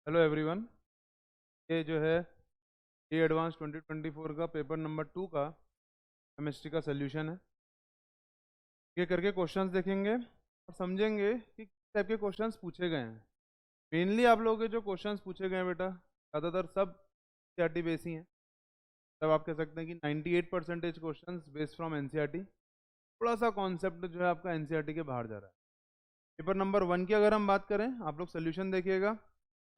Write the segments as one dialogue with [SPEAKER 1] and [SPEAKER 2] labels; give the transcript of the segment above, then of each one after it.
[SPEAKER 1] Hello everyone. ये जो है ये एडवांस 2024 का पेपर नंबर 2 का केमिस्ट्री का सोल्यूशन है। ये करके क्वेश्चंस देखेंगे और समझेंगे कि किस टाइप के क्वेश्चंस पूछे गए हैं। मेनली आप लोगों के जो क्वेश्चंस पूछे गए हैं बेटा, ज़्यादातर सब एनसीईआरटी बेस ही हैं। तब आप कह सकते हैं कि 98% क्वेश्चंस बेस्ड फ्रॉम एनसीईआरटी। थोड़ा सा कॉन्सेप्ट जो है आपका एनसीईआरटी के बाहर जा रहा है। पेपर नंबर 1 की अगर हम बात करें, आप लोग सोल्यूशन देखिएगा,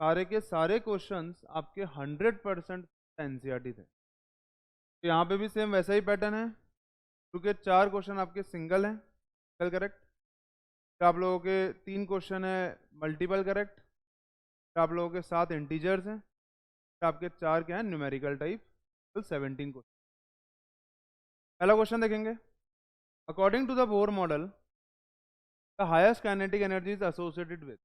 [SPEAKER 1] सारे के सारे क्वेश्चंस आपके 100% एनसीईआरटी थे। तो यहाँ पे भी सेम वैसा ही पैटर्न है, क्योंकि 4 क्वेश्चन आपके सिंगल हैं, सिंगल करेक्ट। फिर आप लोगों के 3 क्वेश्चन है मल्टीपल करेक्ट। फिर आप लोगों के 7 इंटीजर्स हैं। फिर आपके 4 क्या हैं न्यूमेरिकल टाइप, कुल 17 क्वेश्चन। पहला क्वेश्चन देखेंगे। According to the Bohr model the highest kinetic energy is associated with.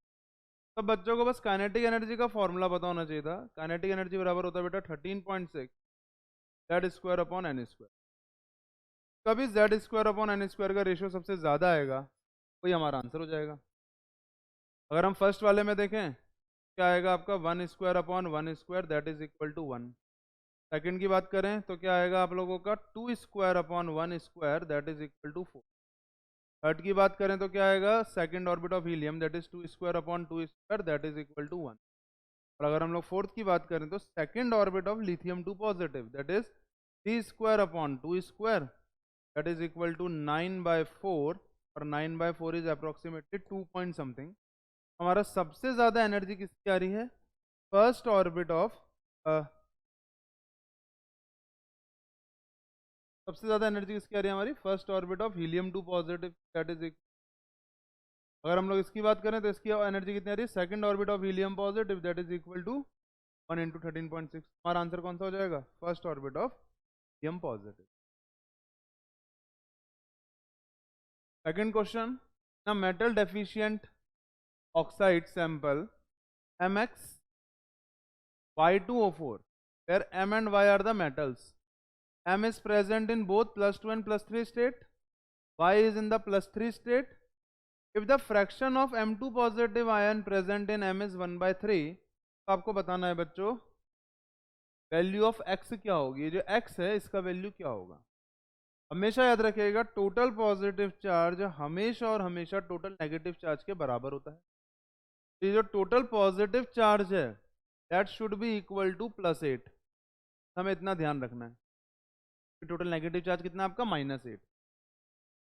[SPEAKER 1] तो बच्चों को बस काइनेटिक एनर्जी का फॉर्मूला पता होना चाहिए था। काइनेटिक एनर्जी बराबर होता है बेटा 13.6 Z square upon n square. कभी Z square upon n square का रेशियो सबसे ज़्यादा आएगा, वही हमारा आंसर हो जाएगा। अगर हम फर्स्ट वाले में देखें, क्या आएगा आपका 1 square upon 1 square that is equal to 1। Second की बात करें तो क्या आएगा आप लोगों का 2 square upon 1 square that is equal to 4। Third की बात करें तो क्या आएगा second orbit of helium that is 2 square upon 2 square that is equal to 1। और अगर हम लोग फोर्थ की बात करें तो second orbit of lithium 2 positive that is 3 square upon 2 square that is equal to 9/4। और 9/4 इज अप्रोक्सीमेटली 2 पॉइंट समथिंग। हमारा सबसे ज़्यादा एनर्जी किसकी आ रही है? फर्स्ट ऑर्बिट ऑफ सबसे ज़्यादा एनर्जी किसकी आ रही है हमारी? First orbit of helium 2 positive that is. अगर हम लोग इसकी बात करें तो इसकी एनर्जी कितनी आ रही है? Second orbit of helium positive that is equal to 1 into 13.6। हमारा आंसर कौन सा हो जाएगा? First orbit of helium positive. Second question, ना metal deficient oxide sample MX Y2O4 where M and Y are the metals. M is present in both +2 and +3 state. Y is in the +3 state. If the fraction of M2 positive ion present in M is 1/3, तो आपको बताना है बच्चों value of x क्या होगी। ये जो x है इसका वैल्यू क्या होगा? हमेशा याद रखिएगा टोटल पॉजिटिव चार्ज हमेशा और हमेशा टोटल नेगेटिव चार्ज के बराबर होता है। ये जो टोटल पॉजिटिव चार्ज है that should be equal to +8। हमें इतना ध्यान रखना है कि टोटल नेगेटिव चार्ज कितना है आपका -8।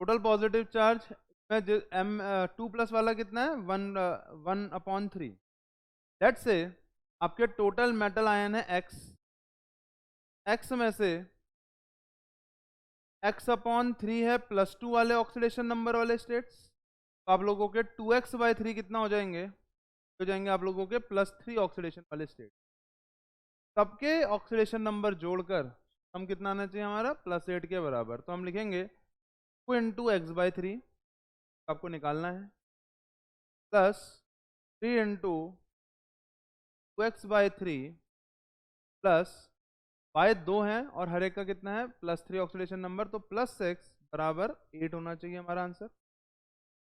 [SPEAKER 1] टोटल पॉजिटिव चार्ज में M2+ वाला कितना है? 1/3। दैट से आपके टोटल मेटल आयन है x में से x/3 है +2 वाले ऑक्सीडेशन नंबर वाले स्टेट्स। तो आप लोगों के 2x/3 कितना हो जाएंगे? हो जाएंगे आप लोगों के +3 ऑक्सीडेशन वाले स्टेट। सबके ऑक्सीडेशन नंबर जोड़कर हम कितना आना चाहिए हमारा? +8 के बराबर। तो हम लिखेंगे 2 इंटू x/3 आपको निकालना है, plus 3 into 2x/3 plus y 2 है और हर एक का कितना है? +3 ऑक्सीडेशन नंबर, तो +6 बराबर 8 होना चाहिए हमारा आंसर।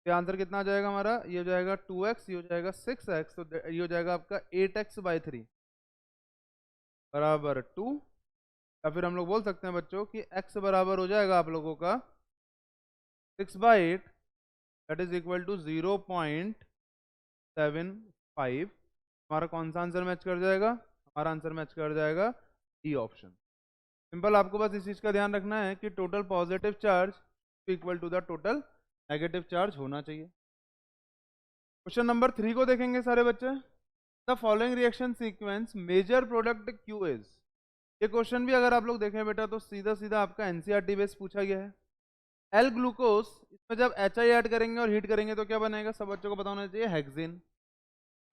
[SPEAKER 1] तो आंसर कितना आ जाएगा हमारा? ये हो जाएगा 2x, ये हो जाएगा 6x, तो ये हो जाएगा आपका 8x/3 बराबर 2। या फिर हम लोग बोल सकते हैं बच्चों कि x बराबर हो जाएगा आप लोगों का 6/8 दैट इज इक्वल टू 0.75। हमारा कौन सा आंसर मैच कर जाएगा? हमारा आंसर मैच कर जाएगा डी ऑप्शन। सिंपल, आपको बस इस चीज़ का ध्यान रखना है कि total positive charge equal to the total negative charge होना चाहिए। क्वेश्चन नंबर 3 को देखेंगे सारे बच्चे। The following reaction sequence major product Q is. ये क्वेश्चन भी अगर आप लोग देखें बेटा तो सीधा सीधा आपका एनसीईआरटी बेस पूछा गया है। एल ग्लूकोज, इसमें जब HI ऐड करेंगे और हीट करेंगे तो क्या बनेगा? सब बच्चों को पता होना चाहिए हेक्सेन।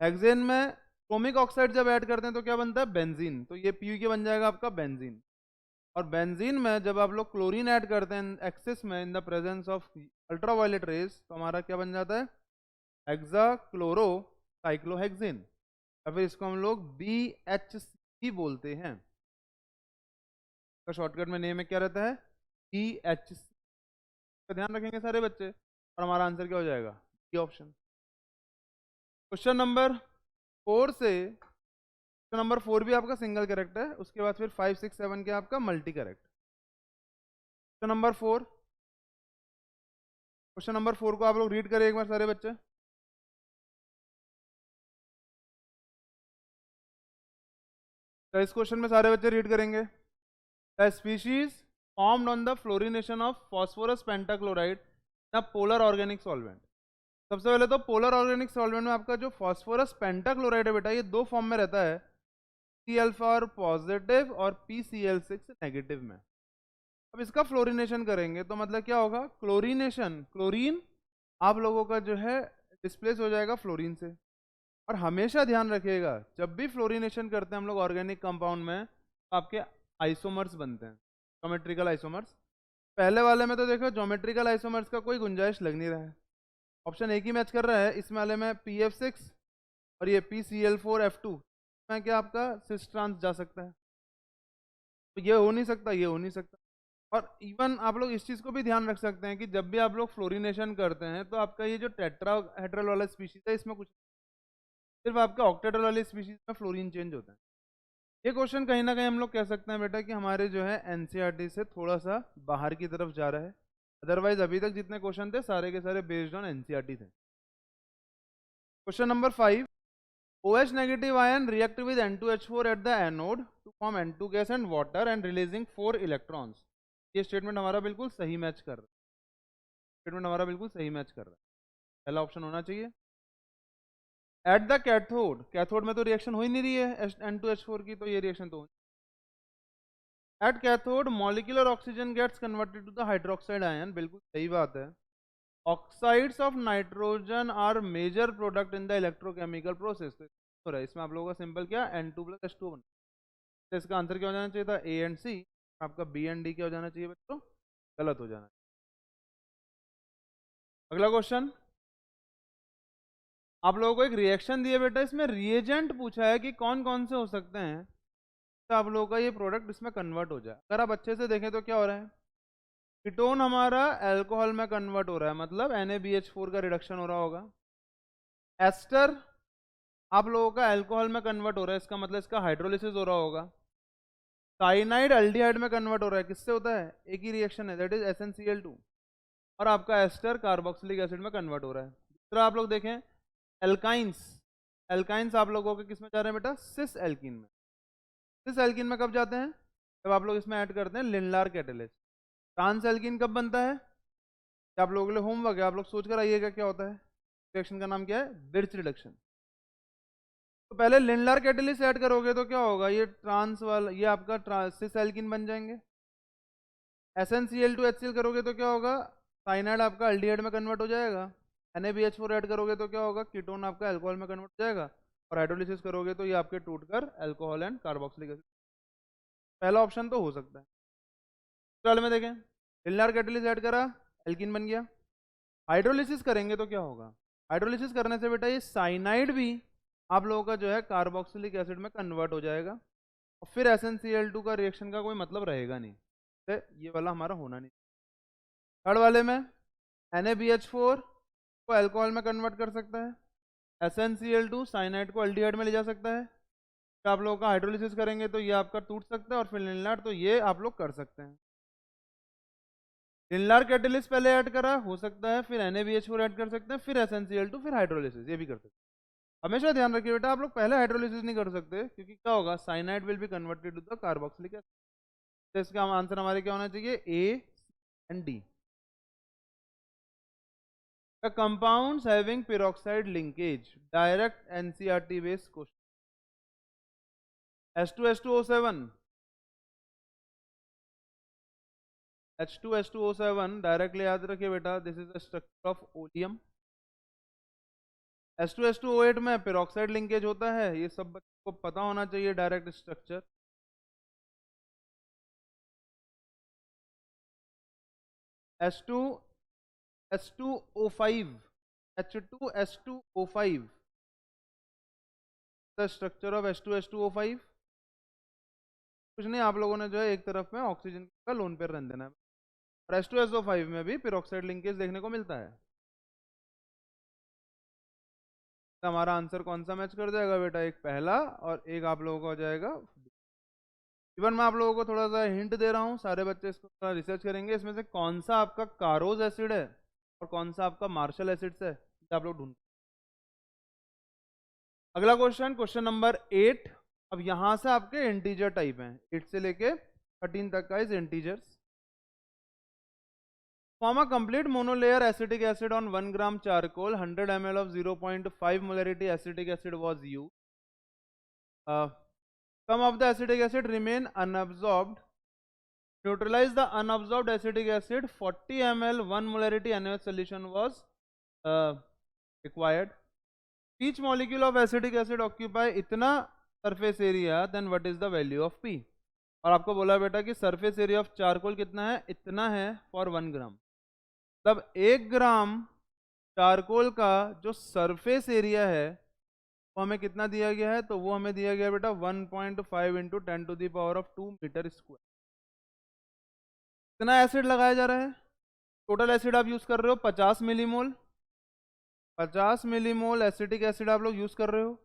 [SPEAKER 1] हेक्सेन में क्रोमिक ऑक्साइड जब ऐड करते हैं तो क्या बनता है? बेंजीन। तो ये PU के बन जाएगा आपका बेंजीन। और बेंजीन में जब आप लोग क्लोरीन ऐड करते हैं एक्सेस में in the presence of ultraviolet rays, तो हमारा क्या बन जाता है? हेक्साक्लोरो साइक्लोहेक्सेन, या फिर इसको हम लोग BHC बोलते हैं। इसका शॉर्टकट में नेम में क्या रहता है? BHC का ध्यान रखेंगे सारे बच्चे, और हमारा आंसर क्या हो जाएगा? D option. क्वेश्चन नंबर 4 से तो नंबर 4 भी आपका सिंगल करेक्ट है, उसके बाद फिर 5 6 7 के आपका मल्टी करेक्ट। तो नंबर 4, क्वेश्चन नंबर 4 को आप लोग रीड करें एक बार सारे बच्चे। तो इस क्वेश्चन में सारे बच्चे रीड करेंगे। The species formed on the fluorination of phosphorus pentachloride the polar organic solvent. सबसे पहले तो पोलर ऑर्गेनिक सॉल्वेंट में आपका जो फॉस्फोरस पेंटाक्लोराइड है बेटा, ये दो फॉर्म में रहता है, Cl4 पॉजिटिव और PCl6 नेगेटिव में। अब इसका फ्लोरिनेशन करेंगे तो मतलब क्या होगा, क्लोरीनेशन, क्लोरीन आप लोगों का जो है डिस्प्लेस हो जाएगा फ्लोरीन से। और हमेशा ध्यान रखिएगा जब भी फ्लोरिनेशन करते हैं हम लोग ऑर्गेनिक कंपाउंड में, तो आपके आइसोमर्स बनते हैं, ज्योमेट्रिकल आइसोमर्स। पहले वाले में तो देखो ज्योमेट्रिकल आइसोमर्स का कोई गुंजाइश लग नहीं रहा है, ऑप्शन एक ही मैच कर रहा है। इस वाले में PF6 और ये PCl4F2 में क्या आपका सिस ट्रांस जा सकता है, तो ये हो नहीं सकता, ये हो नहीं सकता। और इवन आप लोग इस चीज़ को भी ध्यान रख सकते हैं कि जब भी आप लोग फ्लोरिनेशन करते हैं तो आपका ये जो टेट्राहेड्रल वाला स्पीशीज है इसमें कुछ, सिर्फ आपका ऑक्टेट्रल वाले स्पीशीज में फ्लोरीन चेंज होता है। ये क्वेश्चन कहीं ना कहीं हम लोग कह सकते हैं बेटा कि हमारे जो है एनसीईआरटी से थोड़ा सा बाहर की तरफ जा रहा है। अदरवाइज अभी तक जितने क्वेश्चन थे सारे के सारे बेस्ड ऑन एनसीईआरटी थे। Question number 5, OH negative ion react with N2H4 at the anode to form N2 gas and water and releasing 4 electrons। ये स्टेटमेंट हमारा बिल्कुल सही मैच कर रहा है, स्टेटमेंट हमारा बिल्कुल सही मैच कर रहा है, पहला ऑप्शन होना चाहिए। एट द कैथोड, कैथोड में तो रिएक्शन हो ही नहीं रही है N2H4 की, तो ये रिएक्शन तो at cathode molecular oxygen gets converted to the hydroxide ion, बिल्कुल सही बात है। Oxides of nitrogen are major product in the electrochemical process, हो रहा है इसमें आप लोगों का सिंपल क्या N2+H2 बना, तो इसका आंसर क्या हो जाना चाहिए था, A एंड C। आपका B एंड D क्या हो जाना चाहिए बच्चों, गलत हो जाना चाहिए। अगला क्वेश्चन, आप लोगों को एक रिएक्शन दिया बेटा, इसमें रिएजेंट पूछा है कि कौन कौन से हो सकते हैं तो आप लोगों का ये प्रोडक्ट इसमें कन्वर्ट हो जाए। अगर आप अच्छे से देखें तो क्या हो रहा है, कीटोन हमारा अल्कोहल में कन्वर्ट हो रहा है, मतलब NaBH4 का रिडक्शन हो रहा होगा। एस्टर आप लोगों का अल्कोहल में कन्वर्ट हो रहा है, इसका मतलब इसका हाइड्रोलिसिस हो रहा होगा। साइनाइड अल्डिहाइड में कन्वर्ट हो रहा है, किससे होता है, एक ही रिएक्शन है, दैट इज SnCl2। और आपका एस्टर कार्बोक्सिलिक एसिड में कन्वर्ट हो रहा है। दूसरा आप लोग देखें एल्काइंस, एल्काइंस आप लोगों के किस में जा रहे हैं बेटा, सिस एल्किन में। सिस एल्किन में कब जाते हैं, जब आप लोग इसमें ऐड करते हैं लिनलार कैटेलिस्ट। ट्रांस एल्किन कब बनता है, आप लोगों के लिए होमवर्क है, आप लोग सोच कर आइएगा क्या होता है, रिएक्शन का नाम क्या है, बिर्च रिडक्शन। तो पहले लिनलार कैटेलिस्ट ऐड करोगे तो क्या होगा, ये ट्रांस वाला, ये आपका सिस एल्किन बन जाएंगे। SnCl2HCl करोगे तो क्या होगा, साइनाइड आपका अल्डिहाइड में कन्वर्ट हो जाएगा। NaBH4 ऐड करोगे तो क्या होगा, कीटोन आपका अल्कोहल में कन्वर्ट हो जाएगा। और हाइड्रोलिसिस करोगे तो ये आपके टूटकर अल्कोहल एंड कार्बोक्सिलिक एसिड। पहला ऑप्शन तो हो सकता है। चल में देखें, लिनलार कैटेलिस्ट ऐड करा, एल्किन बन गया। हाइड्रोलिसिस करेंगे तो क्या होगा, हाइड्रोलिसिस करने से बेटा ये साइनाइड भी आप लोगों का जो है कार्बोक्सिलिक एसिड में कन्वर्ट हो जाएगा, और फिर SnCl2 का रिएक्शन का कोई मतलब रहेगा नहीं, तो ये वाला हमारा होना नहीं। थर्ड वाले में NaBH4 को अल्कोहल में कन्वर्ट कर सकता है, SnCl2 साइनाइड को अल्डिहाइड में ले जा सकता है। तो आप लोगों का हाइड्रोलिसिस करेंगे तो ये आपका टूट सकता है, और फिर लिनलार, तो ये आप लोग कर सकते हैं। लिनलार कैटेलिस्ट पहले ऐड करा, हो सकता है फिर NaBH4 ऐड कर सकते हैं, फिर SnCl2, फिर हाइड्रोलिसिस, ये भी कर सकते हैं। हमेशा ध्यान रखिए बेटा, आप लोग पहले हाइड्रोलिसिस नहीं कर सकते, क्योंकि क्या होगा, cyanide will be converted to the carboxylic acid. तो इसका आंसर हमारे क्या होना चाहिए, A and D। The compounds having peroxide linkage, direct NCERT based question। H2H2O7, H2H2O7 directly याद रखिए बेटा, this is the structure of oleum. H2H2O8 में पेरोक्साइड लिंकेज होता है, ये सब बच्चों को पता होना चाहिए direct structure. H2 H2O5, H2H2O5, the structure of H2H2O5। कुछ नहीं, आप लोगों ने जो है एक तरफ में ऑक्सीजन का लोन पेयर रन देना है, और H2SO5 में भी पेरोक्साइड लिंकेज देखने को मिलता है। तो हमारा आंसर कौन सा मैच कर जाएगा बेटा, एक पहला और एक आप लोगों का हो जाएगा। इवन मैं आप लोगों को थोड़ा सा हिंट दे रहा हूँ, सारे बच्चे इसको थोड़ा रिसर्च करेंगे, इसमें से कौन सा आपका कारोज एसिड है और कौन सा आपका मार्शल एसिड्स है, आप लोग ढूंढ। अगला क्वेश्चन, क्वेश्चन नंबर 8। अब यहां से आपके इंटीजर टाइप हैं, 8 से लेके 13 तक का is integers. Form a complete monolayer acetic acid on 1 gram charcoal, 100 ml of 0.5 molarity acetic acid was used. Some of the acetic acid remain unabsorbed. Neutralize the unabsorbed acetic acid. 40 ml 1 molarity NaOH solution was required. Each molecule of acetic acid occupy इतना surface area, then what is the value of P? और आपको बोला बेटा कि surface area of charcoal कितना है, इतना है for 1 gram. तब 1 ग्राम चारकोल का जो सरफेस एरिया है वो हमें कितना दिया गया है, तो वो हमें दिया गया बेटा 1.5 इंटू 10⁻², मीटर स्क्वायर। कितना एसिड लगाया जा रहा है, टोटल एसिड आप यूज कर रहे हो 50 मिलीमोल, 50 मिलीमोल एसिटिक एसिड आप लोग यूज कर रहे हो।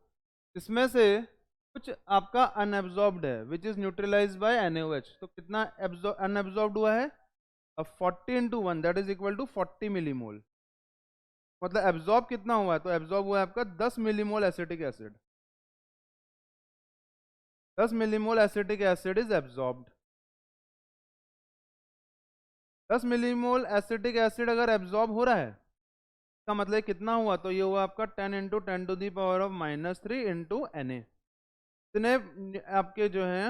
[SPEAKER 1] इसमें से कुछ आपका अनएब्जॉर्ब्ड है which is neutralized by NaOH, तो कितना अनएब्जॉर्ब्ड हुआ है, अब 40 into 1 that is equal to 40 millimole. मतलब एब्जॉर्ब कितना हुआ है, तो एब्जॉर्ब हुआ है आपका 10 millimole acetic acid. 10 millimole acetic acid is absorbed. 10 millimole acetic acid अगर एब्जॉर्ब हो रहा है, इसका मतलब कितना हुआ, तो ये हुआ आपका 10 इंटू 10⁻³ इंटू Na। इतने आपके जो है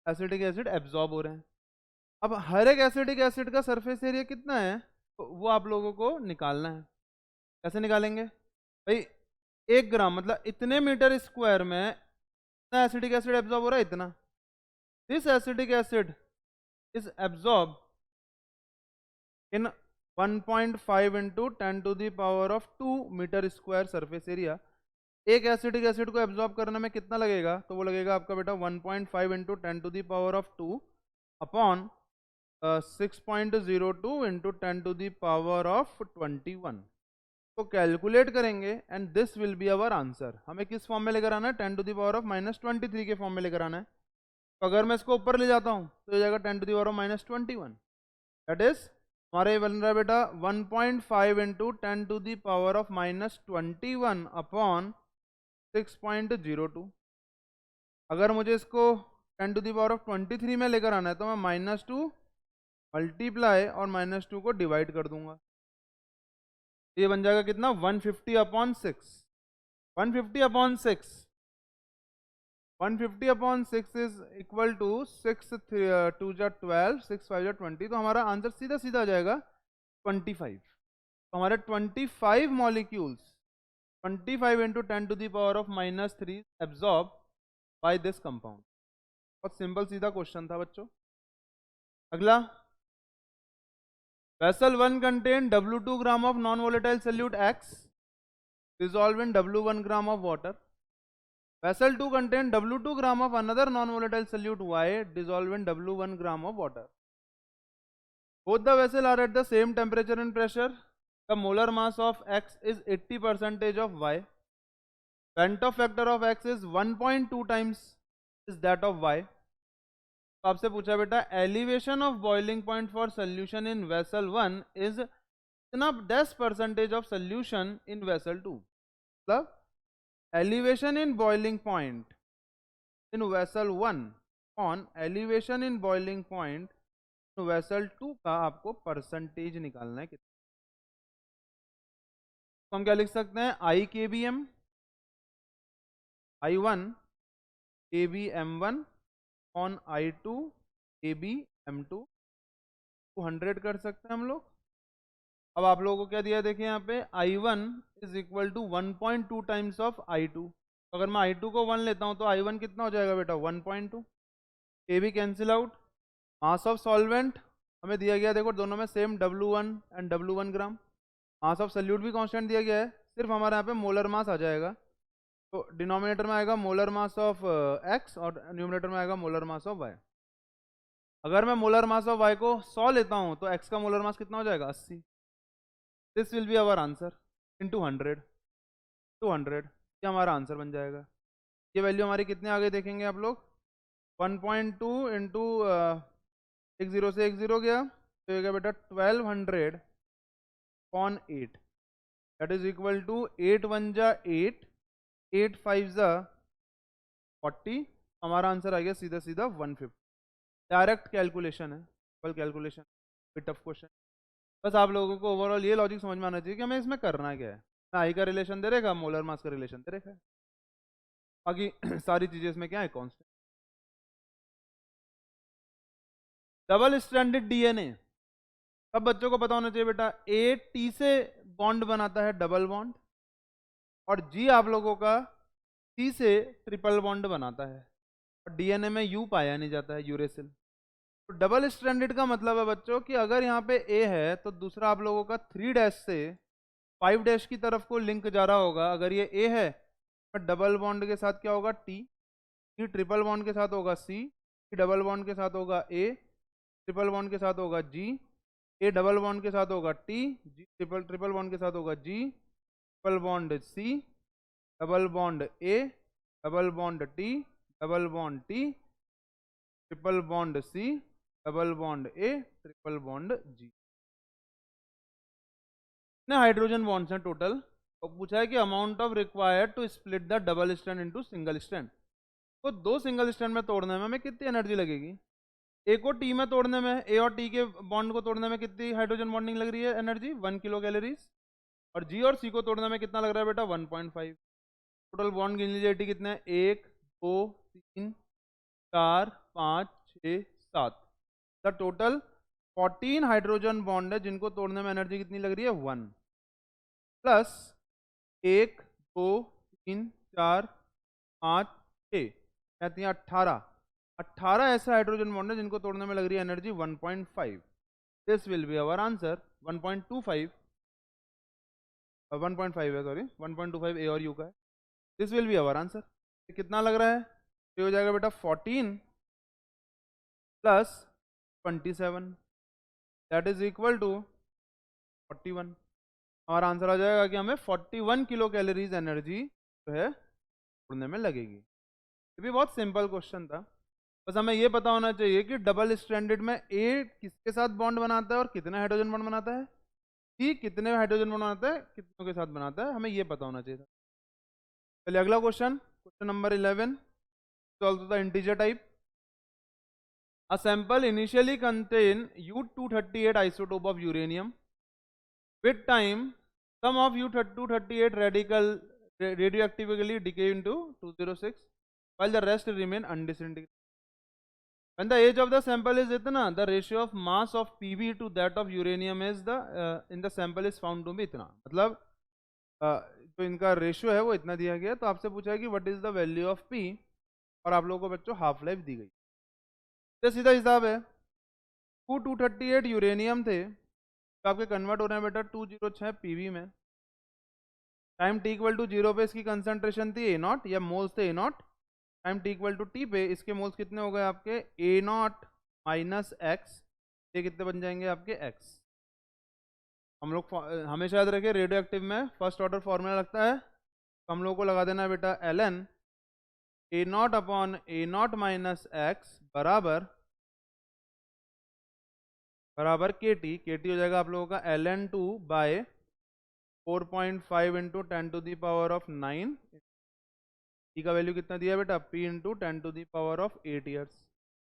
[SPEAKER 1] एसिटिक एसिड एब्जॉर्ब हो रहे हैं। अब हर एक एसिटिक एसिड का सरफेस एरिया कितना है, तो वो आप लोगों को निकालना है। कैसे निकालेंगे भाई, 1 ग्राम मतलब इतने मीटर स्क्वायर में इतना एसिटिक एसिड एब्जॉर्ब हो रहा है, इतना। This acetic acid is absorb in 1.5 into 10⁻² metre square surface area. एक एसिटिक एसिड को एब्जॉर्ब करने में कितना लगेगा, तो वो लगेगा आपका बेटा 1.5 इंटू 10⁻² अपॉन 6.02 इंटू 10⁻21। तो कैलकुलेट करेंगे and this will be our answer. हमें किस फॉर्म में लेकर आना है, 10⁻³ के फॉर्म में लेकर आना है। तो अगर मैं इसको ऊपर ले जाता हूँ तो हो जाएगा 10⁻21, दैट इज हमारे बन रहा है बेटा 1.5 इंटू 10⁻21 अपॉन 6.02। अगर मुझे इसको 10⁻23 में लेकर आना है तो मैं -2 मल्टीप्लाई और -2 को डिवाइड कर दूंगा, ये बन जाएगा कितना 150/6। 150/6 150/6 इज इक्वल टू 6 2 12 6 5 20। तो हमारा आंसर सीधा सीधा आ जाएगा 25। तो हमारे 25 molecules 25 into 10⁻³ absorb by this compound. बहुत सिंपल सीधा क्वेश्चन था बच्चों। अगला, Vessel 1 contain W2 gram of non-volatile solute X dissolved in W1 gram of water. Vessel 2 contain W2 gram of another non-volatile solute Y dissolved in W1 gram of water. Both the vessels are at the same temperature and pressure. The molar mass of X is 80% of Y. Vent-off factor of X is 1.2 times is that of Y. तो आपसे पूछा बेटा elevation of boiling point for solution in vessel 1 is इतना 10% of solution in vessel 2। मतलब elevation in boiling point in vessel 1 on elevation in boiling point in vessel 2 का आपको percentage निकालना है कितना। तो हम क्या लिख सकते हैं, I kbm I1 kbm1 on I2 kbm2 को 100 कर सकते हैं हम लोग। अब आप लोगों को क्या दिया है देखिए यहाँ पे, I1 is equal to 1.2 times of I2। तो अगर मैं I2 को 1 लेता हूँ तो I1 कितना हो जाएगा बेटा 1.2। kb cancel out. Mass of solvent हमें दिया गया, देखो दोनों में same W1 and W1 gram. Mass of solute भी कांस्टेंट दिया गया है, सिर्फ हमारे यहाँ पे मोलर मास आ जाएगा। तो डिनोमिनेटर में आएगा मोलर मास ऑफ X और न्यूमरेटर में आएगा मोलर मास ऑफ Y। अगर मैं मोलर मास ऑफ Y को 100 लेता हूँ तो X का मोलर मास कितना हो जाएगा 80। This will be our answer into 100। 200, ये हमारा आंसर बन जाएगा। ये वैल्यू हमारी कितने आगे देखेंगे आप लोग, 1.2 इंटू 10 से 10 गया तो ये गया बेटा 1200/8, दैट इज इक्वल टू 8 1 जा 8, 8 5 जा 40, हमारा आंसर आ गया सीधा सीधा 150। डायरेक्ट कैलकुलेशन है, simple calculation, bit of question. बस आप लोगों को ओवरऑल ये लॉजिक समझ में आना चाहिए कि हमें इसमें करना क्या है। आई का रिलेशन दे रहेगा, मोलर मास का रिलेशन दे रहेगा, बाकी सारी चीजें इसमें क्या है, कांस्टेंट। डबल स्ट्रैंडेड डीएनए, सब बच्चों को पता होना चाहिए बेटा, ए टी से बॉन्ड बनाता है डबल बॉन्ड, और जी आप लोगों का सी से ट्रिपल बॉन्ड बनाता है, और डीएनए में यू पाया नहीं जाता है, यूरेसिल। तो डबल स्ट्रैंडेड का मतलब है बच्चों कि अगर यहाँ पे ए है तो दूसरा आप लोगों का 3' से 5' की तरफ को लिंक जा रहा होगा। अगर ये ए है तो डबल बॉन्ड के साथ क्या होगा, टी, टी ट्रिपल बॉन्ड के साथ होगा सी, टी डबल बॉन्ड के साथ होगा ए, ट्रिपल बॉन्ड के साथ होगा जी, ए डबल बॉन्ड के साथ होगा टी, जी ट्रिपल बॉन्ड के साथ होगा G, triple bond C, double bond A, double bond T, double bond T, triple bond C, double bond A, triple bond G. कितने हाइड्रोजन बॉन्ड्स हैं टोटल, तो पूछा है कि amount of required to split the double strand into single strand. तो 2 single strand में तोड़ने में हमें कितनी एनर्जी लगेगी, ए को टी में तोड़ने में, ए और टी के बॉन्ड को तोड़ने में कितनी हाइड्रोजन बॉन्डिंग लग रही है एनर्जी, 1 किलो कैलोरीज, और जी और सी को तोड़ने में कितना लग रहा है बेटा, 1.5। टोटल बॉन्ड गिन लीजिए टी कितने, 1 2 3 4 5 6 7, द टोटल 14 हाइड्रोजन बॉन्ड है जिनको तोड़ने में एनर्जी कितनी लग रही है, 1, प्लस 1 2 3 4 5 6 कहती हैं 18 ऐसे हाइड्रोजन बॉन्ड है जिनको तोड़ने में लग रही है energy 1.5। This will be our answer 1.25, 1.5 है सॉरी, 1.25 ए और यू का है। This will be our answer. कितना लग रहा है, ये हो जाएगा बेटा 14 plus 27, that is equal to 41। हमारा आंसर आ जाएगा कि हमें 41 किलो कैलोरीज एनर्जी जो है तोड़ने में लगेगी। ये भी बहुत सिंपल क्वेश्चन था, बस हमें ये पता होना चाहिए कि डबल स्ट्रैंडेड में ए किसके साथ बॉन्ड बनाता है और कितने हाइड्रोजन बॉन्ड बनाता है, सी कितने हाइड्रोजन बॉन्ड बनाता है, कितनों के साथ बनाता है, हमें ये पता होना चाहिए था। चलिए अगला question, question number 11, solve the integer type. A sample initially contain U-238 isotope of uranium. With time, some of U-238 radioactively decay into 206, while the rest remain undisintegrated. When the age of the sample is itna, the ratio of mass of Pb to that of uranium is the in the sample is found to be इतना, मतलब जो इनका ratio है वो इतना दिया गया। तो आपसे पूछा है कि what is the value of P, और आप लोगों को बच्चों हाफ लाइफ दी गई। तो सीधा हिसाब है, 238 यूरेनियम थे तो आपके कन्वर्ट हो रहे हैं बेटा 206 पीवी में। टाइम टी इक्वल टू 0 पे इसकी कंसंट्रेशन थी ए नॉट, या मोल्स थे A naught. Time T equal to T पे इसके मोल्स कितने हो गए आपके, ए नॉट माइनस एक्स, ये कितने बन जाएंगे आपके एक्स। हम लोग हमेशा याद रखें रेडियो एक्टिव में फर्स्ट ऑर्डर फॉर्मूला लगता है, तो हम लोग को लगा देना है बेटा L N A naught upon A naught minus X बराबर के टी। के टी हो जाएगा आप लोगों का L N two by 4.5 into 10 to the power of 9। T का वैल्यू कितना दिया बेटा, P into 10 to the power of 8 years.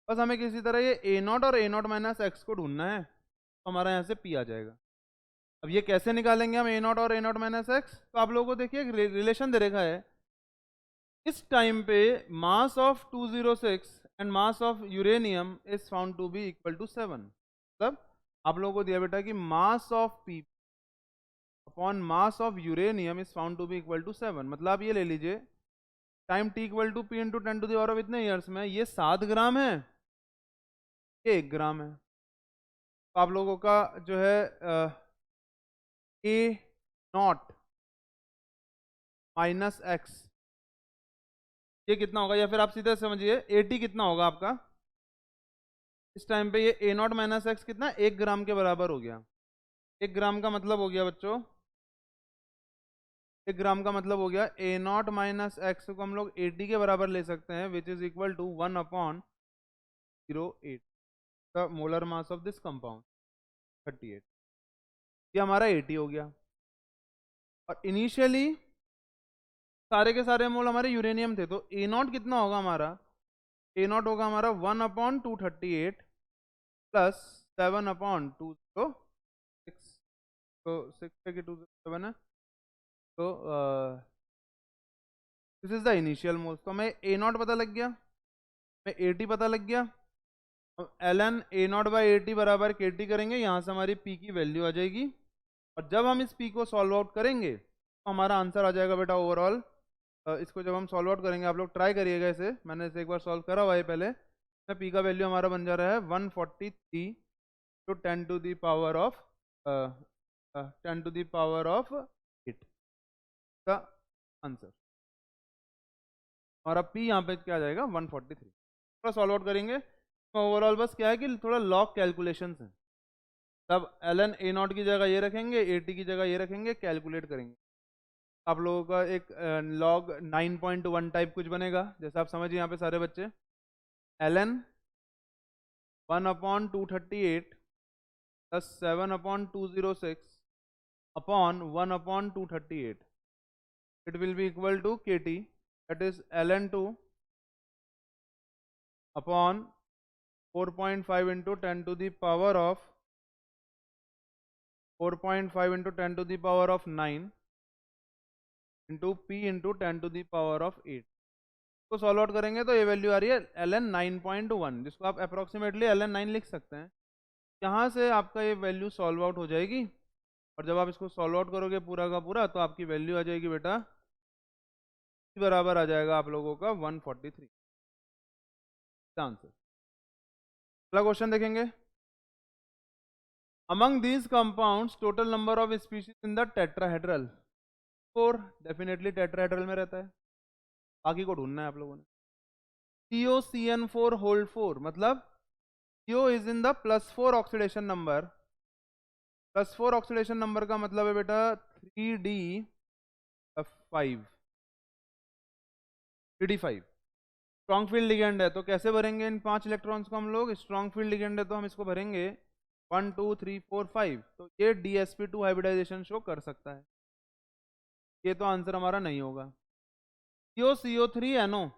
[SPEAKER 1] बस हमें किसी तरह ये ए नॉट और ए नॉट माइनस एक्स को ढूंढना है, तो हमारा यहाँ से पी आ जाएगा। अब ये कैसे निकालेंगे हम ए नॉट और ए नॉट माइनस एक्स, तो आप लोगों को देखिए रिलेशन दे रखा है। इस टाइम पे mass of 206 and mass of uranium is found to be equal to 7। मतलब आप लोगों को दिया बेटा कि mass of P upon mass of uranium is found to be equal to 7। मतलब आप ये ले लीजिए time T equal to P into 10 to the power of इतने ईयर्स में ये 7 ग्राम है, ये 1 ग्राम है। तो आप लोगों का जो है ए नॉट माइनस एक्स ये कितना होगा, या फिर आप सीधे समझिए ए टी कितना होगा आपका इस टाइम पे, ये ए नॉट माइनस एक्स कितना 1 ग्राम के बराबर हो गया। 1 ग्राम का मतलब हो गया बच्चों 1 ग्राम का मतलब हो गया ए नॉट माइनस एक्स को हम लोग 80 के बराबर ले सकते हैं, which is equal to 1/08 the molar mass of this compound 38। ये हमारा 80 हो गया। और इनिशियली सारे के सारे मोल हमारे यूरेनियम थे, तो ए नॉट कितना होगा हमारा, ए नॉट होगा हमारा 1/238 प्लस 7/206, तो 6 है कि 207 है, तो this is the initial moles. तो हमें ए नॉट पता लग गया, हमें 80 पता लग गया। L N A naught by 80 बराबर के टी करेंगे, यहाँ से हमारी पी की वैल्यू आ जाएगी। और जब हम इस पी को सॉल्व आउट करेंगे तो हमारा आंसर आ जाएगा बेटा ओवरऑल। इसको जब हम सॉल्व आउट करेंगे, आप लोग ट्राई करिएगा इसे, मैंने इसे एक बार सॉल्व करा हुआ है पहले। पी का वैल्यू हमारा बन जा रहा है 143 तो 10 to the power of 10 to the power of 8 का आंसर। हमारा पी यहाँ पे क्या आ जाएगा 143। थोड़ा सॉल्व आउट करेंगे तो ओवरऑल बस क्या है कि थोड़ा लॉग कैलकुलेशन है, तब एल एन ए नॉट की जगह ये रखेंगे, ए टी की जगह ये रखेंगे, कैलकुलेट करेंगे। आप लोगों का एक लॉग 9.1 टाइप कुछ बनेगा, जैसे आप समझिए यहाँ पे सारे बच्चे, L N 1/238 plus 7/206 upon 1/238, it will be equal to kt, that is ln2 upon 4.5 into 10 to the power of 4.5 into 10 to the power of 9 into p into 10 to the power of 8 को solve out करेंगे तो ये value आ रही है ln 9.1, जिसको आप approximately ln 9 लिख सकते हैं। यहाँ से आपका ये वैल्यू सॉल्व आउट हो जाएगी, और जब आप इसको सॉल्व आउट करोगे पूरा का पूरा, तो आपकी वैल्यू आ जाएगी बेटा बराबर आ जाएगा आप लोगों का 143 आंसर। अगला क्वेश्चन देखेंगे, among these compounds total number of species in the tetrahedral. 4 definitely tetrahedral में रहता है, बाकी को ढूंढना है आप लोगों ने। COCN4 होल्ड 4 मतलब CO is in the +4 oxidation number, +4 oxidation number का मतलब है बेटा 3D5 स्ट्रॉन्ग फील्ड लिगेंड है, तो कैसे भरेंगे इन 5 इलेक्ट्रॉन्स को हम लोग, स्ट्रॉन्ग फील्ड लिगेंड है तो हम इसको भरेंगे 1 2 3 4 5, तो ये DsP2 हाइब्रिडाइजेशन शो कर सकता है। ये तो आंसर हमारा नहीं होगा। CO3NO,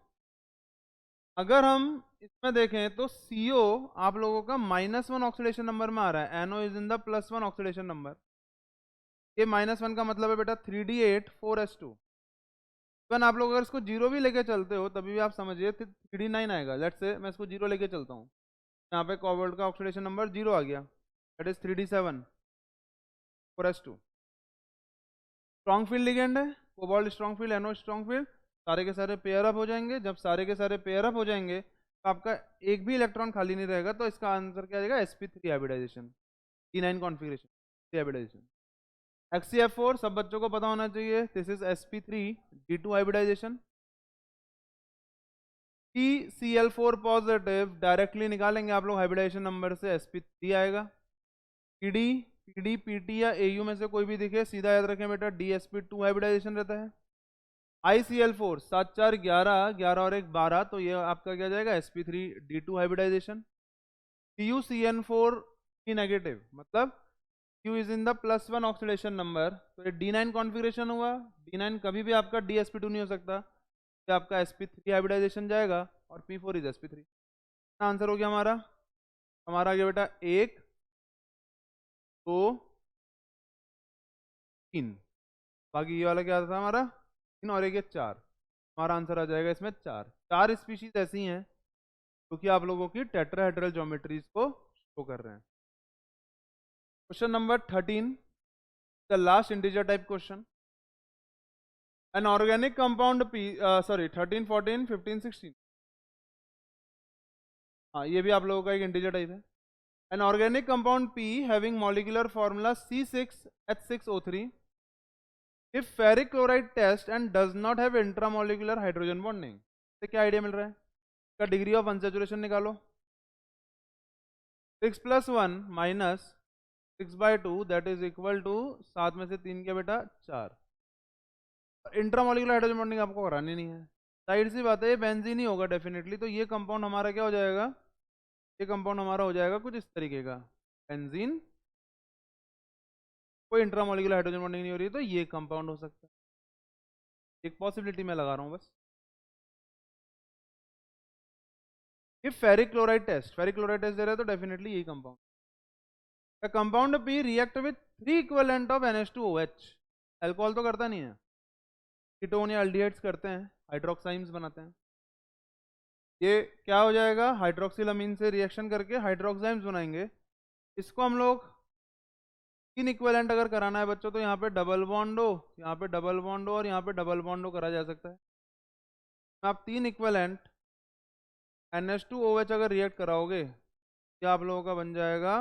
[SPEAKER 1] अगर हम इसमें देखें तो CO आप लोगों का -1 ऑक्सीडेशन नंबर में आ रहा है, NO is in the +1 oxidation number. ये -1 का मतलब है बेटा 3D8 4s2। इवन आप लोग अगर इसको 0 भी लेके चलते हो तभी भी आप समझिए 3D9 आएगा। लेट्स से मैं इसको 0 लेके चलता हूँ, यहाँ पे कोबाल्ट का ऑक्सीडेशन नंबर 0 आ गया, that is 3D7 4s2। Strong field ligand है, cobalt strong field, NO strong field, सारे के सारे पेयर अप हो जाएंगे। जब सारे के सारे पेयर अप हो जाएंगे तो आपका एक भी इलेक्ट्रॉन खाली नहीं रहेगा, तो इसका आंसर क्या आएगा sp3 hybridisation, D9 configuration hybridisation. HCF4 सब बच्चों को पता होना चाहिए, this is sp3 D2 hybridization. PCl4 positive directly निकालेंगे आप लोग हाइब्रिडाइजेशन नंबर से, sp3 आएगा। PD PD PT या AU में से कोई भी दिखे सीधा याद रखें बेटा DsP2 हाइब्रिडाइजेशन रहता है। ICl4 7 4 11 11 और 1 12, तो ये आपका क्या जाएगा sp3 D2 हाइब्रिडाइजेशन। CuCN4 की नेगेटिव मतलब Q is in the +1 oxidation number, तो ये D9 कॉन्फ़िगरेशन हुआ। D9 कभी भी आपका DsP2 नहीं हो सकता, ये आपका sp3 हाइब्रिडाइजेशन जाएगा, और P4 इज sp3। आंसर हो गया हमारा आ गया बेटा 1 2 3, बाकी ये वाला क्या था हमारा 3 और 1 4, हमारा आंसर आ जाएगा इसमें 4 स्पीशीज ऐसी हैं जो कि आप लोगों की टेट्राहेड्रल ज्योमेट्रीज को शो कर रहे हैं। Question number 13, the last integer type question. An organic compound P 13 14 15 16, हाँ ये भी आप लोगों का एक इंटीजर टाइप है। An organic compound P having molecular formula C6H6O3 if ferric chloride test and does not have intramolecular hydrogen bonding, तो क्या आइडिया मिल रहा है, इसका डिग्री ऑफ अनसैचुरेशन निकालो। 6 + 1 minus 6/2 that is equal to 7 में से 3 के बेटा 4, इंट्रामोलिकुलर हाइड्रोजन बॉन्डिंग आपको करानी नहीं है, साइड सी बात है, ये बेंजीन ही होगा डेफिनेटली। तो ये कंपाउंड हमारा क्या हो जाएगा, ये कंपाउंड हमारा हो जाएगा कुछ इस तरीके का, बेंजीन। कोई इंट्रामोलिकुलर हाइड्रोजन बॉन्डिंग नहीं हो रही है, तो ये कंपाउंड हो सकता है, एक पॉसिबिलिटी मैं लगा रहा हूँ बस। If ferric chloride test, ferric chloride test दे रहे हैं तो डेफिनेटली यही compound. The compound P react with 3 equivalent of NH2OH, alcohol तो करता नहीं है, कीटोन या अल्डिहाइड्स करते हैं, हाइड्रोक्साइम्स बनाते हैं। ये क्या हो जाएगा, हाइड्रोक्सिलामीन से रिएक्शन करके हाइड्रोक्साइम्स बनाएंगे। इसको हम लोग 3 इक्विवेलेंट अगर कराना है बच्चों, तो यहाँ पे डबल बॉन्ड हो, यहाँ पे डबल बॉन्ड हो और यहाँ पे डबल बॉन्ड हो करा जा सकता है। आप 3 इक्विवेलेंट NH2OH अगर रिएक्ट कराओगे, ये आप लोगों का बन जाएगा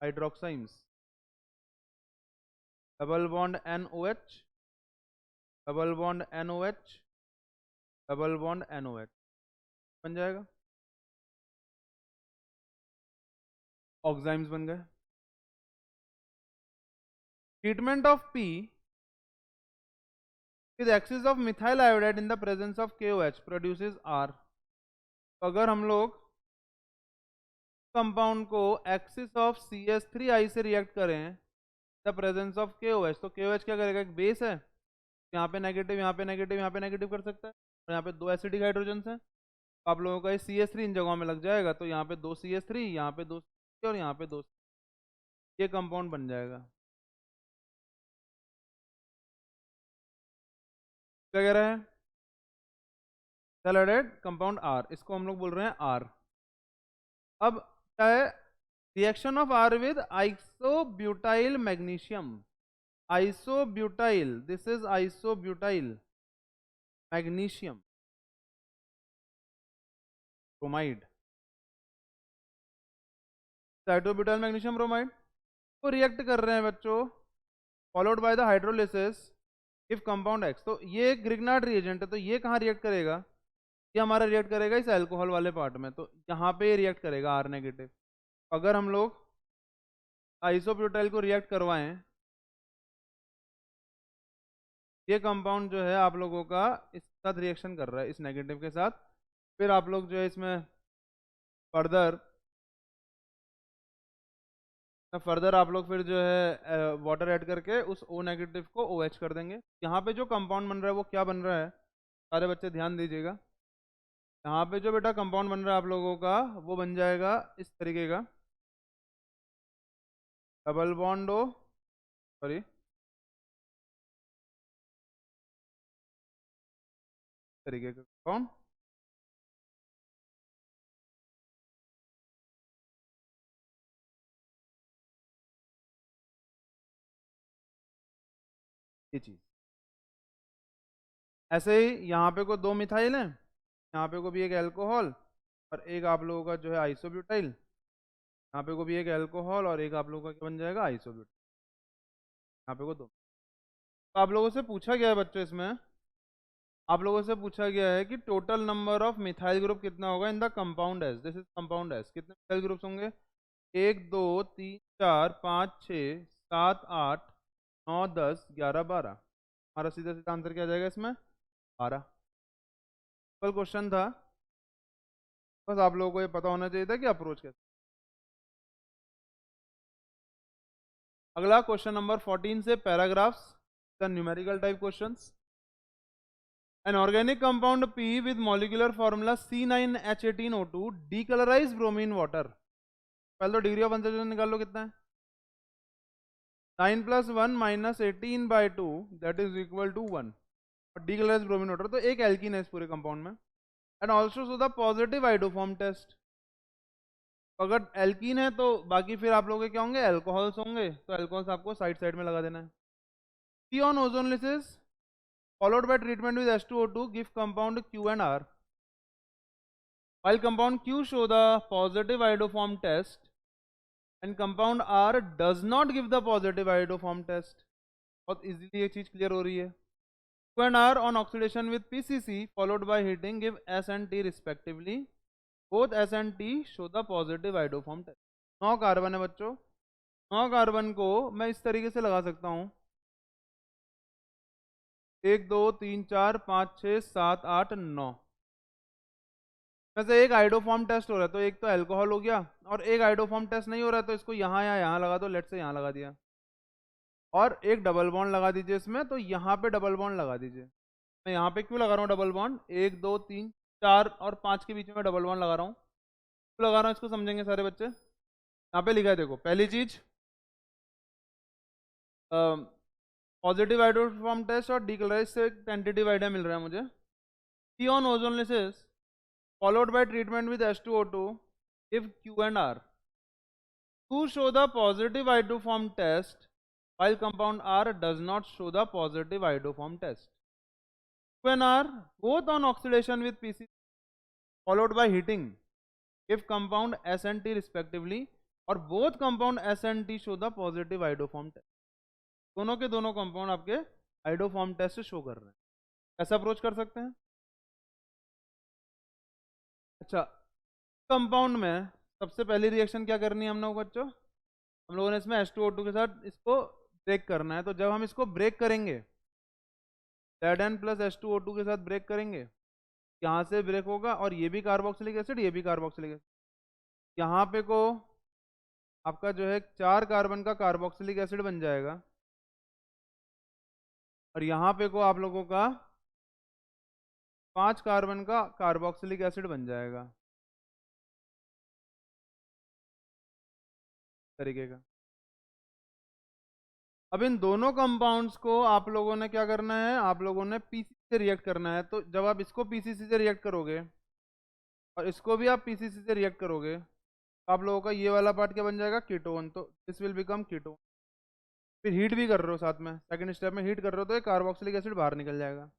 [SPEAKER 1] hydroximes, double bond NOH, double bond NOH, double bond NOH बन जाएगा, ऑक्साइम्स बन गए। Treatment of P with excess of methyl iodide in the presence of KOH produces R। तो अगर हम लोग कंपाउंड को एक्सिस ऑफ CH3I से रिएक्ट करें द प्रेजेंस ऑफ KOH, तो KOH क्या करेगा, एक बेस है, यहाँ पे नेगेटिव, यहाँ पे नेगेटिव, यहाँ पे नेगेटिव कर सकता है, और यहाँ पे 2 एसिडिक हाइड्रोजन हैं। तो आप लोगों का ये CH3 इन जगहों में लग जाएगा, तो यहाँ पे 2 CH3, यहाँ पे 2 CH3 और यहाँ पे 2, ये कंपाउंड बन जाएगा। क्या कह रहे हैं, सेलेडेड कंपाउंड R, इसको हम लोग बोल रहे हैं R। अब क्या है, reaction of R with isobutyl magnesium, isobutyl, this is isobutyl magnesium bromide, साइटोब्यूटाइल मैग्नीशियम ब्रोमाइड को रिएक्ट कर रहे हैं बच्चों, followed by the hydrolysis if compound X। तो ये ग्रिग्नार्ड रिएजेंट है, तो ये कहाँ रिएक्ट करेगा, ये हमारा रिएक्ट करेगा इस अल्कोहल वाले पार्ट में, तो यहाँ पे रिएक्ट करेगा R नेगेटिव। अगर हम लोग आइसोब्यूटाइल को रिएक्ट करवाएं, ये कंपाउंड जो है आप लोगों का इस साथ रिएक्शन कर रहा है, इस नेगेटिव के साथ, फिर आप लोग जो है इसमें फर्दर आप लोग फिर जो है वाटर ऐड करके उस O नेगेटिव को OH कर देंगे। यहाँ पे जो कंपाउंड बन रहा है वो क्या बन रहा है, सारे बच्चे ध्यान दीजिएगा, यहाँ पे जो बेटा कंपाउंड बन रहा है आप लोगों का वो बन जाएगा इस तरीके का, डबल बॉन्ड O, सॉरी तरीके का कंपाउंड, ये चीज ऐसे ही यहाँ पे को 2 मिथाइल है, यहाँ पे को भी एक अल्कोहल और एक आप लोगों का जो है आइसोब्यूटाइल, यहाँ पे को भी एक अल्कोहल और एक आप लोगों का क्या बन जाएगा, आइसोब्यूटाइल, यहाँ पे को 2। तो आप लोगों से पूछा गया है बच्चों, इसमें आप लोगों से पूछा गया है कि total number of methyl group कितना होगा in the compound S, this is compound S, कितने मिथाइल ग्रुप्स होंगे, 1 2 3 4 5 6 7 8 9 10 11 12। हमारा सीधा सीधा आंसर क्या आ जाएगा इसमें, 12। कल क्वेश्चन था, बस आप लोगों को ये पता होना चाहिए था कि अप्रोच कैसे। अगला क्वेश्चन नंबर 14 से paragraphs, the numerical type questions. An organic compound P with molecular formula C9H18O2 decolorize bromine water। पहले तो डिग्री ऑफ अनसैचुरेशन निकाल लो, कितना है, 9 + 1 - 18/2 दैट इज इक्वल टू 1, और डीकलराइज ब्रोमीन वाटर, तो एक एल्कीन है इस पूरे कंपाउंड में। And also so the positive iodoform test, अगर एल्कीन है तो बाकी फिर आप लोगों के क्या होंगे, एल्कोहल्स होंगे, तो एल्कोहल्स आपको साइड साइड में लगा देना है। P on ozonolysis followed by treatment with H2O2 give compound Q and R, while compound Q show the positive iodoform test and compound R does not give the positive iodoform test। बहुत easily ये चीज clear हो रही है। Q and R on oxidation with PCC followed by heating give S and T respectively, both S and T show the positive iodoform test। 9 carbon है बच्चों, 9 carbon को मैं इस तरीके से लगा सकता हूँ, 1 2 3 4 5 6 7 8 9 में से एक आइडोफॉर्म टेस्ट हो रहा है, तो एक तो अल्कोहल हो गया, और एक आइडोफॉर्म टेस्ट नहीं हो रहा है, तो इसको यहाँ या यहाँ लगा दो, लेट से यहाँ लगा दिया, और एक डबल बॉन्ड लगा दीजिए इसमें, तो यहाँ पे डबल बॉन्ड लगा दीजिए। मैं यहाँ पे क्यों लगा रहा हूँ डबल बॉन्ड? 1 2 3 4 और 5 के बीच में डबल बॉन्ड लगा रहा हूँ, क्यों लगा रहा हूँ इसको समझेंगे सारे बच्चे। यहाँ पे लिखा है देखो, पहली चीज पॉजिटिव हाइड्रोफॉर्म टेस्ट और डीकलराइज से टेंटेटिव आइडिया मिल रहा है मुझे। P on ozonlysis followed by treatment with H2O2 if Q and R. To show the positive hydroform test while compound R does not show the positive hydroform test. Q and R both on oxidation with PC followed by heating if compound S and T respectively, और both compound S and T show the positive hydroform test. दोनों के दोनों compound आपके हाइड्रोफॉर्म test show कर रहे हैं। ऐसा approach कर सकते हैं। अच्छा, कंपाउंड में सबसे पहली रिएक्शन क्या करनी है हम लोगों को बच्चों? हम लोगों ने इसमें H2O2 के साथ इसको ब्रेक करना है। तो जब हम इसको ब्रेक करेंगे, ZN प्लस H2O2 के साथ ब्रेक करेंगे, यहाँ से ब्रेक होगा, और ये भी कार्बोक्सिलिक एसिड, ये भी कार्बोक्सिलिक एसिड, यहाँ पे को आपका जो है 4 कार्बन का कार्बोक्सिलिक एसिड बन जाएगा, और यहाँ पे को आप लोगों का 5 कार्बन का कार्बोक्सिलिक एसिड बन जाएगा तरीके का। अब इन दोनों कंपाउंड्स को आप लोगों ने क्या करना है? आप लोगों ने पीसीसी से रिएक्ट करना है। तो जब आप इसको पीसीसी से रिएक्ट करोगे और इसको भी आप पीसीसी से रिएक्ट करोगे, तो आप लोगों का ये वाला पार्ट क्या बन जाएगा? कीटोन। तो दिस विल बिकम कीटोन। फिर हीट भी कर रहे हो साथ में, सेकंड स्टेप में हीट कर रहे हो, तो ये कार्बोक्सिलिक एसिड बाहर निकल जाएगा।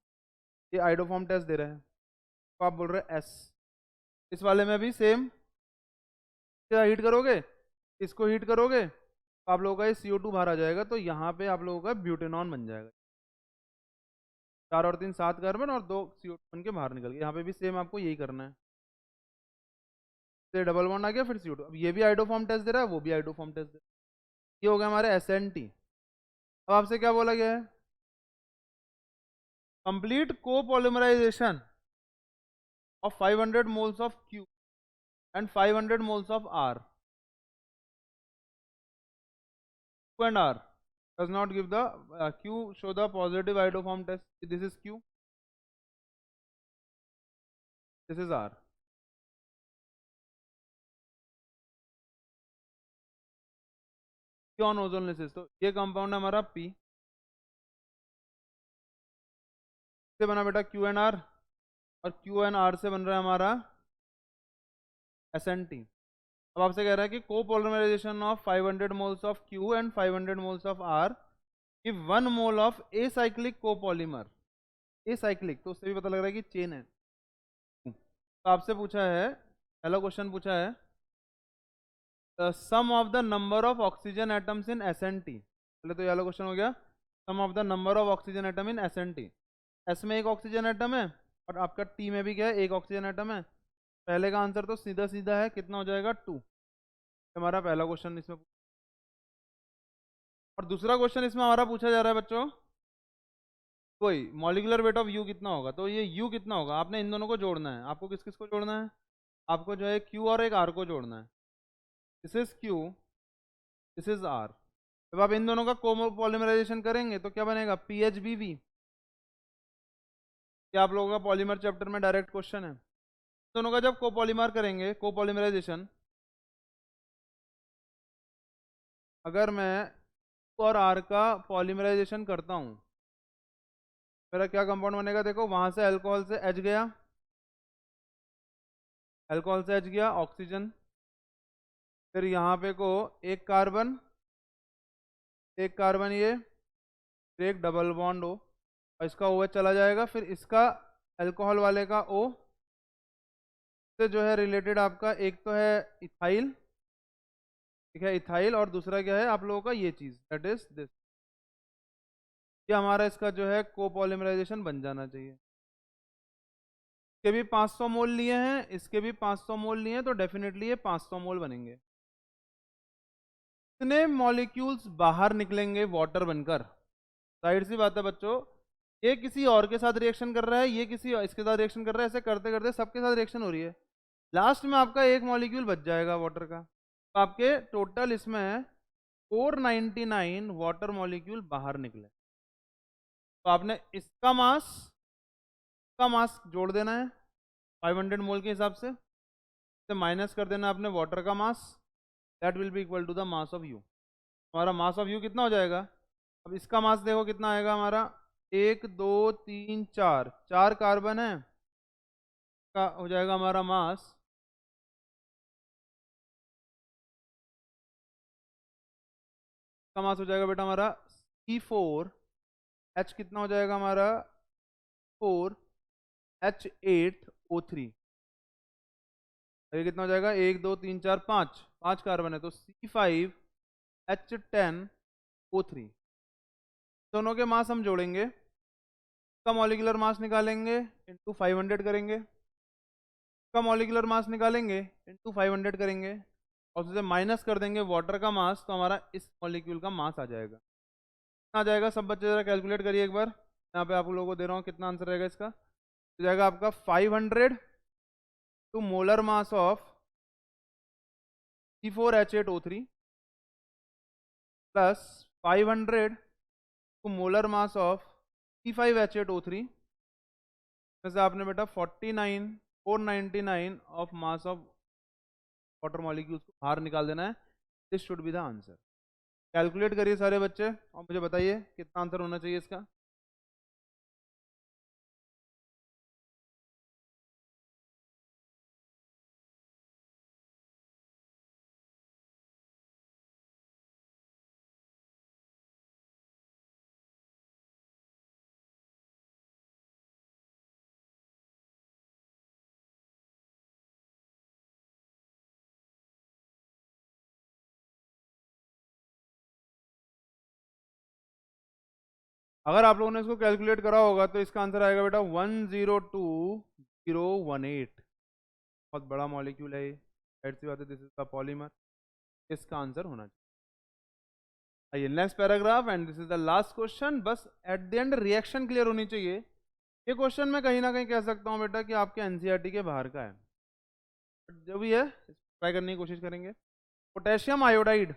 [SPEAKER 1] ये आइडोफॉर्म टेस्ट दे रहे हैं, तो आप बोल रहे हैं एस। इस वाले में भी सेम, क्या हीट करोगे, इसको हीट करोगे, तो आप लोगों का ये CO2 बाहर आ जाएगा, तो यहाँ पे आप लोगों का ब्यूटेनॉन बन जाएगा। 4 और 3 7 कार्बन और 2 CO2 बन के बाहर निकल गए। यहाँ पे भी सेम आपको यही करना है। डबल बॉन्ड आ गया, फिर CO2। अब ये भी आइडोफॉर्म टेस्ट दे रहा है, वो भी आइडोफॉर्म टेस्ट दे रहा है। ये हो गया हमारे SNT। अब आपसे क्या बोला गया है? Complete copolymerisation of 500 moles of Q and 500 moles of R. Q and R does not give the Q show the positive hydroform test. This is Q, this is R. P on ozonlysis, तो ये compound है हमारा P से बना बेटा Q and R, और Q and R से बन रहा है हमारा SNT। अब आपसे कह रहा है कि copolymerisation of 500 moles of Q and 500 moles of R give 1 mole of acyclic copolymer. Acyclic तो उससे भी पता लग रहा है कि चेन है। तो आपसे पूछा है, पहला क्वेश्चन पूछा है sum of the number of oxygen atoms in SNT। पहले तो ये वाला क्वेश्चन हो गया, sum of the number of oxygen atom in SNT। S में एक ऑक्सीजन एटम है, और आपका टी में भी क्या है? एक ऑक्सीजन एटम है। पहले का आंसर तो सीधा सीधा है, कितना हो जाएगा? 2। हमारा पहला क्वेश्चन इसमें। और दूसरा क्वेश्चन इसमें हमारा पूछा जा रहा है बच्चों, कोई मॉलिक्यूलर वेट ऑफ U कितना होगा? तो ये U कितना होगा? आपने इन दोनों को जोड़ना है। आपको किस किस को जोड़ना है? आपको जो है Q और एक R को जोड़ना है। This is Q, this is R। जब आप इन दोनों का कोपॉलिमराइजेशन करेंगे तो क्या बनेगा? PHBV। क्या आप लोगों का पॉलीमर चैप्टर में डायरेक्ट क्वेश्चन है। दोनों का जब कोपॉलीमर करेंगे, कोपॉलिमराइजेशन, अगर मैं Q और R का पॉलीमराइजेशन करता हूँ, मेरा क्या कंपाउंड बनेगा? देखो, वहां से अल्कोहल से H गया, अल्कोहल से H गया, ऑक्सीजन, फिर यहाँ पे को एक कार्बन ये, फिर एक डबल बॉन्ड O, और इसका OH चला जाएगा, फिर इसका अल्कोहल वाले का O से जो है रिलेटेड आपका एक तो है इथाइल, ठीक है, इथाइल, और दूसरा क्या है आप लोगों का? ये चीज, दैट इज दिस। ये हमारा इसका जो है कोपॉलिमराइजेशन बन जाना चाहिए। इसके भी 500 मोल लिए हैं, इसके भी 500 मोल लिए हैं, तो डेफिनेटली ये 500 मोल बनेंगे। कितने मॉलिक्यूल्स बाहर निकलेंगे वाटर बनकर? जाहिर सी बात है बच्चों, ये किसी और के साथ रिएक्शन कर रहा है, ये किसी इसके साथ रिएक्शन कर रहा है, ऐसे करते करते सबके साथ रिएक्शन हो रही है। लास्ट में आपका एक मॉलिक्यूल बच जाएगा वाटर का, तो आपके टोटल इसमें 499 वाटर मॉलिक्यूल बाहर निकले। तो आपने इसका मास जोड़ देना है 500 मोल के हिसाब से, माइनस कर देना आपने वाटर का mass, that will be equal to the mass of U. हमारा मास ऑफ यू कितना हो जाएगा? अब इसका मास देखो कितना आएगा हमारा, 1 2 3 4, 4 कार्बन है, का हो जाएगा हमारा मास का मास हो जाएगा बेटा हमारा C4H, कितना हो जाएगा हमारा 4H8O3। ये कितना हो जाएगा, 1 2 3 4 5, 5 कार्बन है तो C5H10O3। दोनों के मास हम जोड़ेंगे, इसका मॉलिक्यूलर मास निकालेंगे इंटू 500 करेंगे, इसका मॉलिक्यूलर मास निकालेंगे इंटू 500 करेंगे, और उससे माइनस कर देंगे वाटर का मास, तो हमारा इस मॉलिक्यूल का मास आ जाएगा। कितना आ जाएगा सब बच्चे जरा कैलकुलेट करिए एक बार, यहाँ पे आप लोगों को दे रहा हूँ कितना आंसर रहेगा इसका। तो जाएगा आपका 500 two molar mass of C4H8O3 plus 500 two molar mass of C5H8O3, जैसे आपने बेटा 499 of mass of water molecules को बाहर निकाल देना है। This should be the answer. Calculate करिए सारे बच्चे और मुझे बताइए कितना आंसर होना चाहिए इसका। अगर आप लोगों ने इसको कैलकुलेट करा होगा तो इसका आंसर आएगा बेटा 102018। बहुत बड़ा मॉलिक्यूल है ये, जाहिर सी बात है, दिस इज द पॉलीमर, इसका आंसर होना चाहिए। आइए next paragraph and this is the last question. बस at the end reaction clear होनी चाहिए। ये क्वेश्चन मैं कहीं ना कहीं कह सकता हूँ बेटा कि आपके एनसीईआरटी के बाहर का है, जो भी है ट्राई करने की कोशिश करेंगे। पोटेशियम आयोडाइड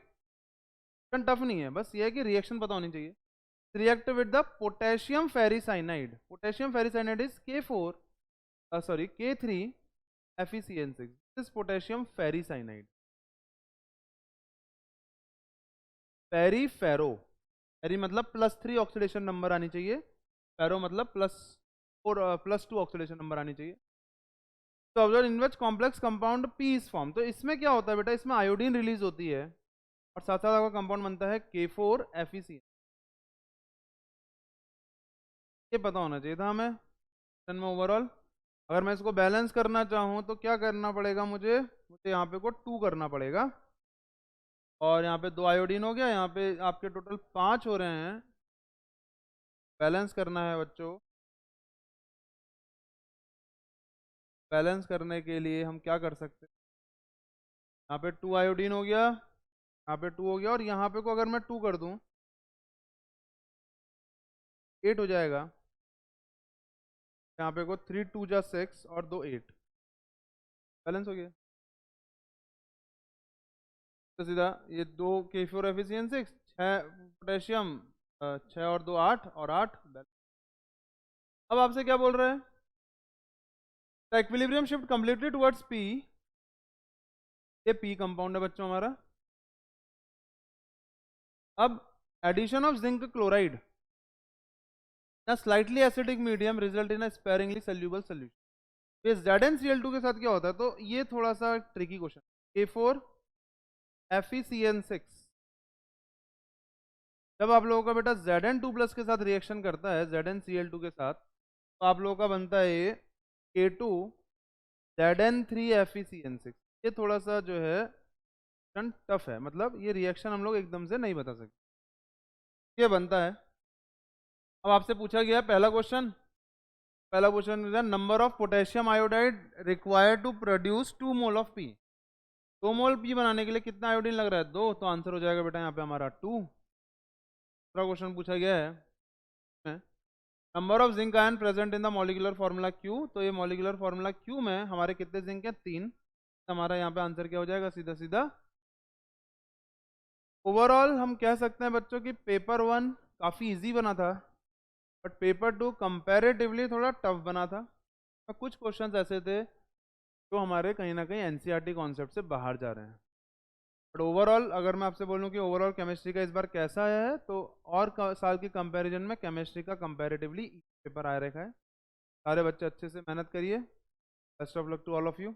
[SPEAKER 1] टफ नहीं है, बस ये है कि रिएक्शन पता होनी चाहिए। React with the potassium ferricyanide, potassium ferricyanide is K3FeCN6, this is potassium ferricyanide. Ferri मतलब +3 ऑक्सीडेशन नंबर आनी चाहिए, फेरो मतलब +2 ऑक्सीडेशन नंबर आनी चाहिए। तो observe in which complex compound P is form. तो इसमें क्या होता है बेटा, इसमें आयोडीन रिलीज होती है और साथ साथ आपका कंपाउंड बनता है K4FeCN। ये पता होना चाहिए था हमें में ओवरऑल। अगर मैं इसको बैलेंस करना चाहूँ तो क्या करना पड़ेगा मुझे यहाँ पे को 2 करना पड़ेगा, और यहाँ पे 2 आयोडीन हो गया, यहाँ पे आपके टोटल 5 हो रहे हैं। बैलेंस करना है बच्चों, बैलेंस करने के लिए हम क्या कर सकते हैं, यहाँ पे 2 आयोडीन हो गया, यहाँ पे 2 हो गया, और यहाँ पे को अगर मैं 2 कर दूँ 8 हो जाएगा। यहाँ पे को 3 2 जा 6 और 2 8, बैलेंस हो गया। तो सीधा ये 2 K4FeCN6, 6 पोटेशियम, 6 और 2 8 और 8। अब आपसे क्या बोल रहे हैं, the equilibrium shift completely towards P। ये P कंपाउंड है बच्चों हमारा। अब एडिशन ऑफ जिंक क्लोराइड या slightly acidic medium result in sparingly soluble solution. ये ZnCl2 के साथ क्या होता है, तो ये थोड़ा सा ट्रिकी क्वेश्चन। K4FeCN6 जब आप लोगों का बेटा Zn2+ के साथ रिएक्शन करता है ZnCl2 के साथ, तो आप लोगों का बनता है ये K2Zn3FeCN6। ये थोड़ा सा जो है टफ है, मतलब ये रिएक्शन हम लोग एकदम से नहीं बता सकते, ये बनता है। अब आपसे पूछा गया पहला question is number of potassium iodide required to produce 2 mole of P। 2 mole P बनाने के लिए कितना आयोडीन लग रहा है, 2, तो आंसर हो जाएगा बेटा यहाँ पे हमारा 2। दूसरा क्वेश्चन पूछा गया है number of zinc ion present in the molecular formula Q, तो ये मॉलिक्यूलर फॉर्मूला क्यू में हमारे कितने जिंक हैं? 3। हमारा यहाँ पे आंसर क्या हो जाएगा? सीधा सीधा। ओवरऑल हम कह सकते हैं बच्चों की पेपर 1 काफ़ी इजी बना था, बट पेपर 2 कंपैरेटिवली थोड़ा टफ बना था। और कुछ क्वेश्चंस ऐसे थे जो हमारे कहीं ना कहीं एनसीईआरटी कॉन्सेप्ट से बाहर जा रहे हैं। बट ओवरऑल अगर मैं आपसे बोलूं कि ओवरऑल केमिस्ट्री का इस बार कैसा आया है, तो और साल की कंपैरिजन में केमिस्ट्री का कंपैरेटिवली पेपर आया रखा है। सारे बच्चे अच्छे से मेहनत करिए। Best of luck to all of you.